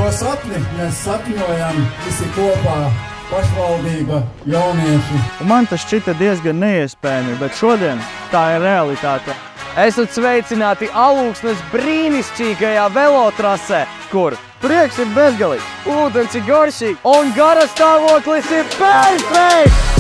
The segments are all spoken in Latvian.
Šo sapni mēs sapņojam visi kopā, pašvaldība, jaunieši. Man tas šķita diezgan neiespējami, bet šodien tā ir realitāte. Esat sveicināti Alūksnes brīnišķīgajā velotrasē, kur prieks ir bezgalīgs, ūdens ir garšīgi un garas stāvoklis ir perfekts!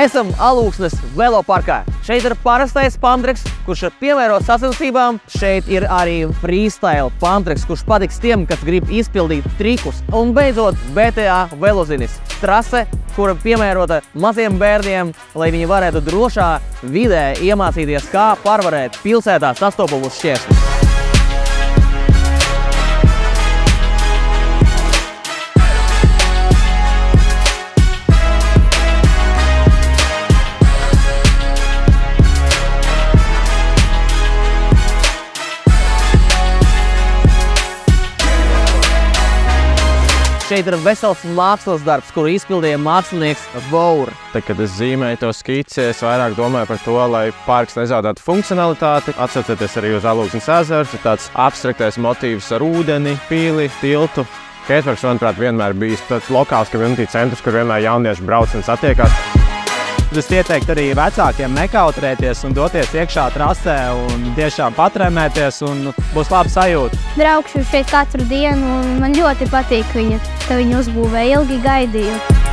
Esam Alūksnes veloparkā. Šeit ir parastais pantreks, kurš ir piemērots sacensībām. Šeit ir arī freestyle pantreks, kurš patiks tiem, kas grib izpildīt trikus. Un beidzot, BTA velozinis. Trase, kura piemērota maziem bērniem, lai viņi varētu drošā vidē iemācīties, kā pārvarēt pilsētā sastopamus šķēršļus. Šeit ir vesels mākslas darbs, kuru izpildīja mākslinieks Vour. Tad, kad es zīmēju to skici, es vairāk domāju par to, lai parks nezaudētu funkcionalitāti. Atcaucoties arī uz Alūksnes ezeru, ir tāds abstraktais motīvs ar ūdeni, pīli, tiltu. Skateparks, manuprāt, vienmēr bijis tāds lokāls community centrs, kur vienmēr jaunieši brauc un satiekās. Es ieteiktu arī vecākiem nekautrēties un doties iekšā trasē un tiešām patremēties un būs laba sajūta. Braukšu šeit katru dienu un man ļoti patīk viņa, ka viņa uzbūvē ilgi gaidīju.